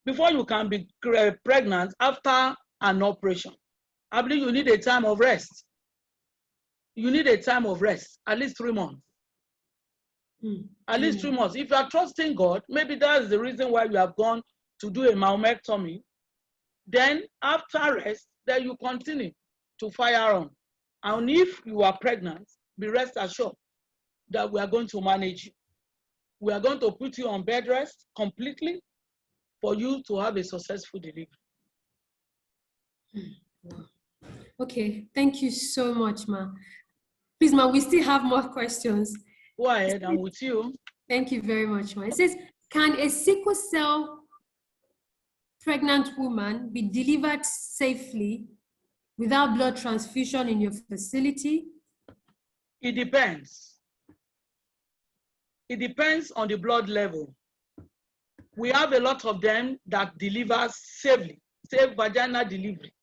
before you can be pregnant after an operation, I believe you need a time of rest. You need a time of rest, at least 3 months. At least 3 months. If you are trusting God, maybe that's the reason why you have gone to do a mammectomy. Then after rest, then you continue to fire on. And if you are pregnant, be rest assured that we are going to manage you. We are going to put you on bed rest completely for you to have a successful delivery. Okay, thank you so much, Ma. Please, Ma, we still have more questions. Go ahead, I'm with you. Thank you very much, Ma. It says, can a sickle cell pregnant woman be delivered safely without blood transfusion in your facility? It depends. It depends on the blood level. We have a lot of them that deliver safely, safe vaginal delivery.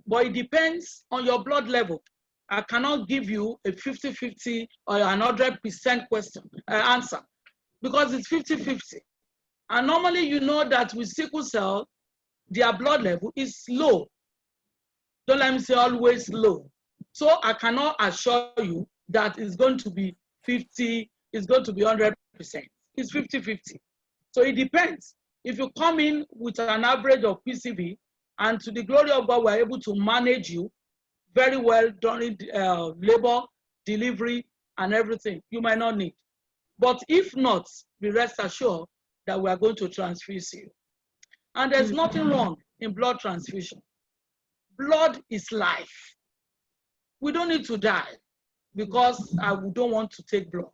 But it depends on your blood level. I cannot give you a 50-50 or a 100% answer, because it's 50-50. And normally you know that with sickle cell, their blood level is low. Don't let me say always low. So I cannot assure you that it's going to be 50, it's going to be 100%. It's 50-50. So it depends. If you come in with an average of PCV, and to the glory of God, we're able to manage you very well during labor, delivery, and everything, you might not need. But if not, be rest assured that we are going to transfuse you. And there's nothing wrong in blood transfusion. Blood is life. We don't need to die because we don't want to take blood.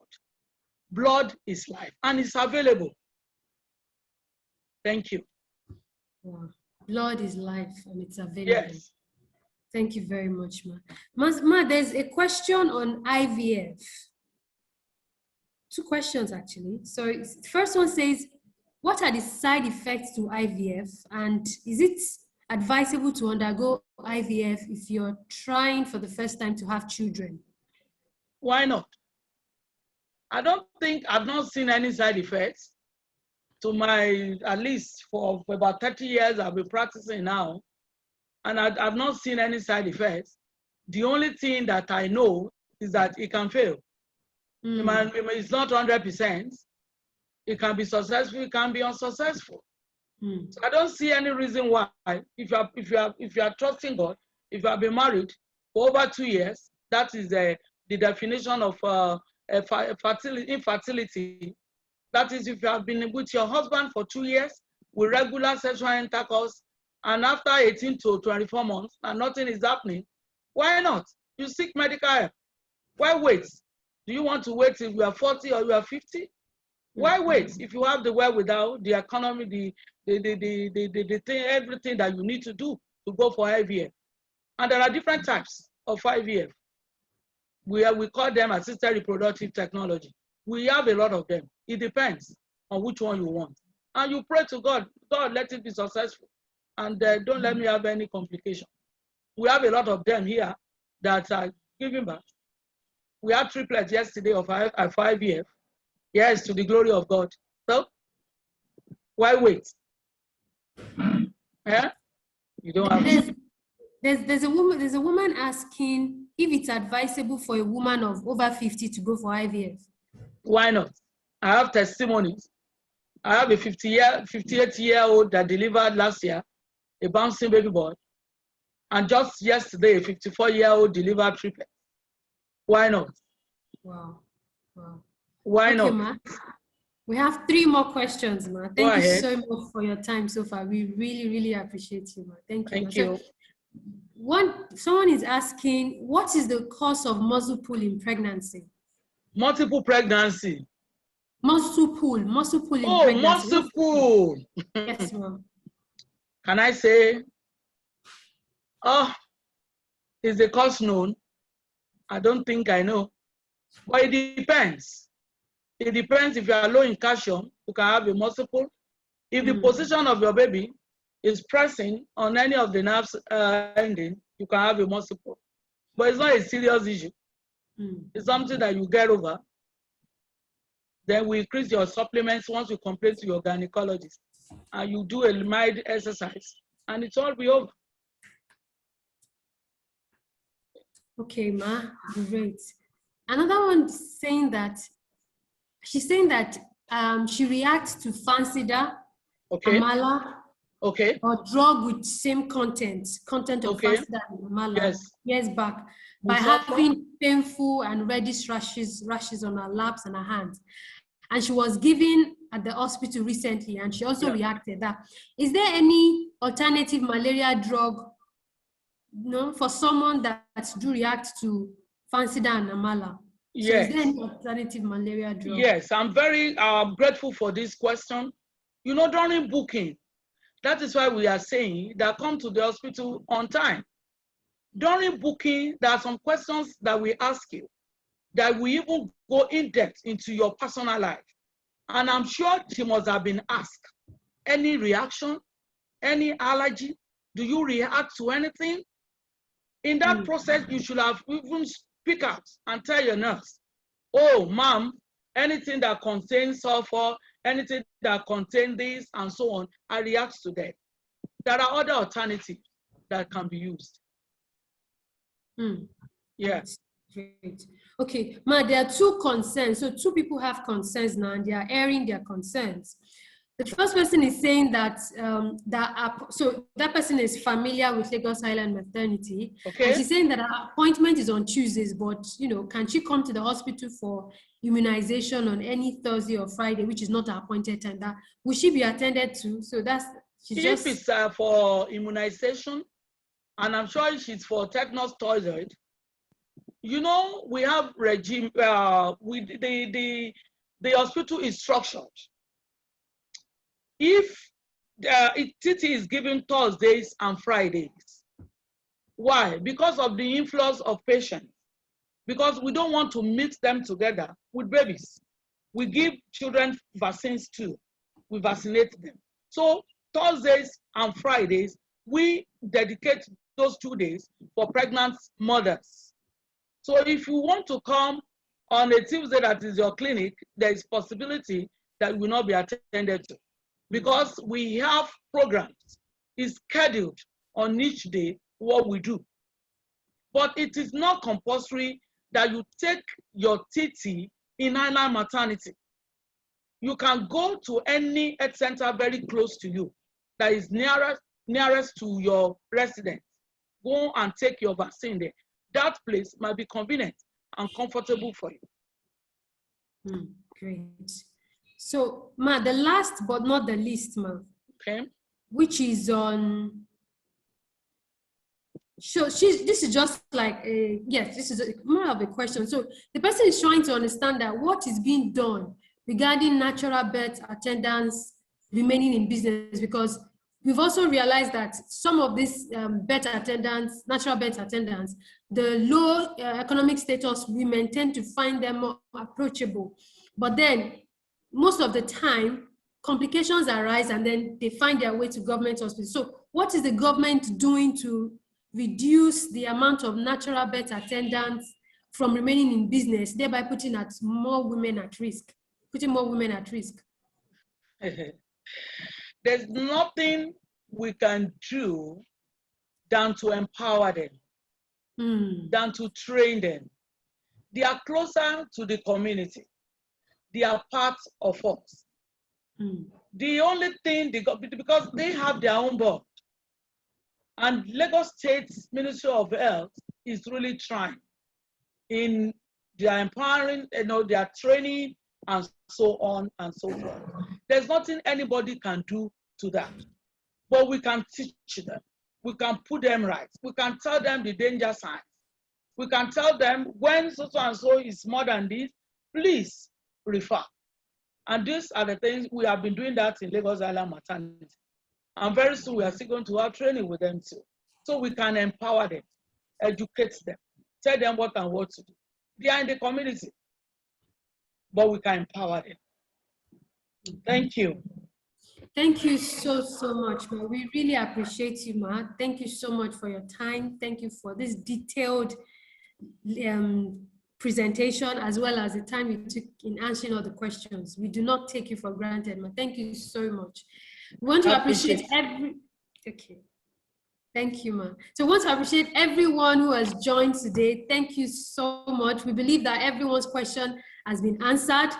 Blood is life, and it's available. Thank you. Wow. Blood is life, and it's available. Yes. Thank you very much, Ma. Ma, there's a question on IVF. 2 questions, actually. So the first one says, what are the side effects to IVF? And is it advisable to undergo IVF if you're trying for the first time to have children? Why not? I don't think, I've not seen any side effects to at least for about 30 years I've been practicing now, and I've not seen any side effects. The only thing that I know is that it can fail. It's not 100%. It can be successful, it can be unsuccessful. So I don't see any reason why, if you are trusting God, if you have been married for over 2 years, that is the definition of infertility. That is, if you have been with your husband for 2 years with regular sexual intercourse, and after 18 to 24 months and nothing is happening, why not? You seek medical help. Why wait? Do you want to wait if you are 40 or you are 50? Why wait? If you have the wherewithal, the economy, the thing, everything that you need to do to go for IVF. And there are different types of IVF. We call them assisted reproductive technology. We have a lot of them. It depends on which one you want. And you pray to God, God, let it be successful. And don't let me have any complication. We have a lot of them here that are giving birth. We had triplets yesterday of IVF. Yes, to the glory of God. So, why wait? Yeah? You don't have. There's a woman asking if it's advisable for a woman of over 50 to go for IVF. Why not? I have testimonies. I have a 58-year-old that delivered last year, a bouncing baby boy. And just yesterday, a 54-year-old delivered triplet. Why not? Wow. Wow. Why okay, not? Ma. We have 3 more questions, Ma. Thank you so much for your time so far. We really, really appreciate you, Ma. Thank you. Thank you. So, someone is asking, what is the cause of muscle pull in pregnancy? Multiple pregnancy. Muscle pull in pregnancy. Muscle pull. Yes, ma'am. Can I say, is the cause known? I don't think I know. But it depends. It depends. If you are low in calcium, you can have a muscle pull. If the position of your baby is pressing on any of the nerves ending, you can have a muscle pull. But it's not a serious issue. It's something that you get over. Then we increase your supplements once you complain to your gynecologist. And you do a mild exercise, and it's all be over. Okay, Ma, great. Another one saying that, she's saying that she reacts to fansida, amala, or drug with same content of fansida and amala years back by having painful and reddish rashes on her laps and her hands. And she was given at the hospital recently, and she also reacted that. Is there any alternative malaria drug, for someone that do react to fansida and amala? So is there any alternative malaria drug? Yes, I'm very grateful for this question. During booking, that is why we are saying that come to the hospital on time. During booking, there are some questions that we ask you that we even go in depth into your personal life. And I'm sure she must have been asked, any reaction, any allergy? Do you react to anything? In that process, you should have even speak out and tell your nurse, oh, ma'am, anything that contains sulfur, anything that contains this and so on, I react to that. There are other alternatives that can be used. Yes. Great. Okay, Ma, there are 2 concerns. So 2 people have concerns now, and they are airing their concerns. The first person is saying that so that person is familiar with Lagos Island Maternity. And she's saying that her appointment is on Tuesdays, but can she come to the hospital for immunization on any Thursday or Friday, which is not her appointed time? Will she be attended to? So if it's for immunization, and I'm sure she's for tetanus toxoid, we have regime. The hospital is structured. If TT is given Thursdays and Fridays, why? Because of the influx of patients. Because we don't want to mix them together with babies. We give children vaccines too. We vaccinate them. So Thursdays and Fridays, we dedicate those 2 days for pregnant mothers. So if you want to come on a Tuesday that is your clinic, there is possibility that you will not be attended to. Because we have programs, it's scheduled on each day what we do. But it is not compulsory that you take your TT in Island Maternity. You can go to any health center very close to you that is nearest to your residence. Go and take your vaccine there. That place might be convenient and comfortable for you. Great. So, Ma, the last but not the least, Ma, which is on. So this is just like this is more of a question. So the person is trying to understand that what is being done regarding natural birth attendance remaining in business, because we've also realized that some of these birth attendants, natural birth attendants, the low economic status women tend to find them more approachable. But then most of the time, complications arise and then they find their way to government hospitals. So what is the government doing to reduce the amount of natural birth attendants from remaining in business, thereby putting more women at risk? There's nothing we can do than to empower them, than to train them. They are closer to the community. They are part of us. The only thing because they have their own board, and Lagos State Ministry of Health is really trying in their empowering, their training, and so on and so forth. There's nothing anybody can do to that, but we can teach them. We can put them right. We can tell them the danger signs. We can tell them when so and so is more than this, please refer. And these are the things we have been doing that in Lagos Island Maternity. And very soon we are still going to have training with them too. So we can empower them, educate them, tell them what and what to do. They are in the community, but we can empower them. Thank you. Thank you so much, Ma. We really appreciate you, Ma. Thank you so much for your time. Thank you for this detailed presentation, as well as the time you took in answering all the questions. We do not take you for granted, Ma. Thank you so much. We want to appreciate Thank you, Ma. So we want to appreciate everyone who has joined today. Thank you so much. We believe that everyone's question has been answered.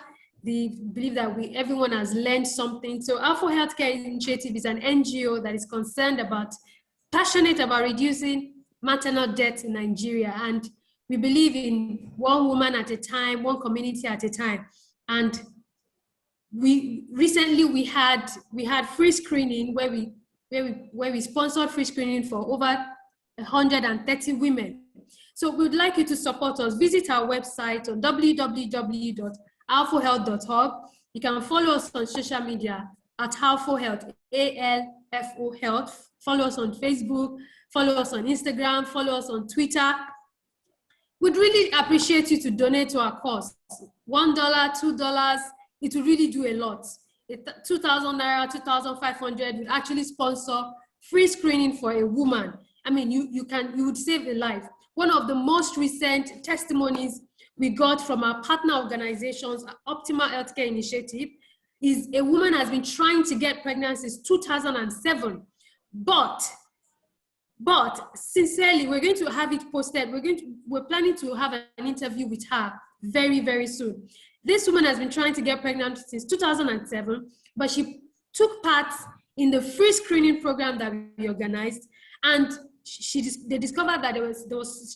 We believe that everyone has learned something. So Alfo Healthcare Initiative is an NGO that is passionate about reducing maternal death in Nigeria. And we believe in one woman at a time, one community at a time. And recently we had free screening where we sponsored free screening for over 130 women. So we would like you to support us. Visit our website on www.alfohealth.org. You can follow us on social media at Alfo Health, ALFO Health. Follow us on Facebook, follow us on Instagram, follow us on Twitter. We'd really appreciate you to donate to our cause. $1, $2, it will really do a lot. 2,000 naira, 2,500 would actually sponsor free screening for a woman. I mean, you would save a life. One of the most recent testimonies we got from our partner organizations, Optimal Healthcare Initiative, is a woman has been trying to get pregnant since 2007. But sincerely, we're going to have it posted. We're planning to have an interview with her very, very soon. This woman has been trying to get pregnant since 2007, but she took part in the free screening program that we organized, and they discovered that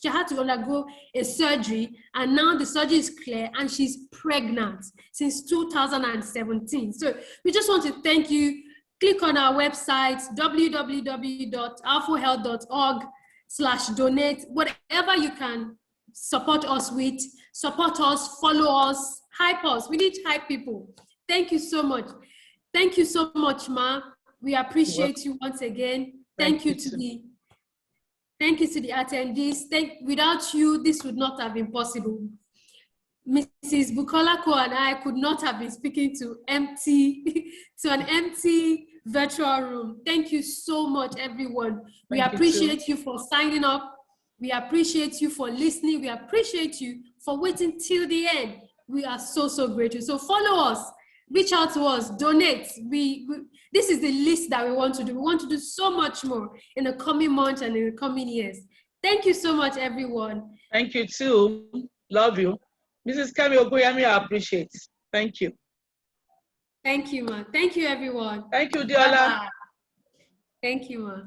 she had to undergo a surgery, and now the surgery is clear, and she's pregnant since 2017. So we just want to thank you. Click on our website, www.alfohealth.org/donate. Whatever you can support us with, support us, follow us, hype us. We need hype people. Thank you so much. Thank you so much, Ma. We appreciate you once again. Thank you to the attendees. Without you, this would not have been possible. Mrs. Bukola Cole and I could not have been speaking to an empty virtual room. Thank you so much, everyone. We appreciate you for signing up. We appreciate you for listening. We appreciate you for waiting till the end. We are so grateful. So follow us, reach out to us, donate. This is the list that we want to do. We want to do so much more in the coming months and in the coming years. Thank you so much, everyone. Thank you too. Love you. Mrs. Kemi Oguyemi, I appreciate. Thank you. Thank you, Ma. Thank you, everyone. Thank you, Diola. Thank you, Ma.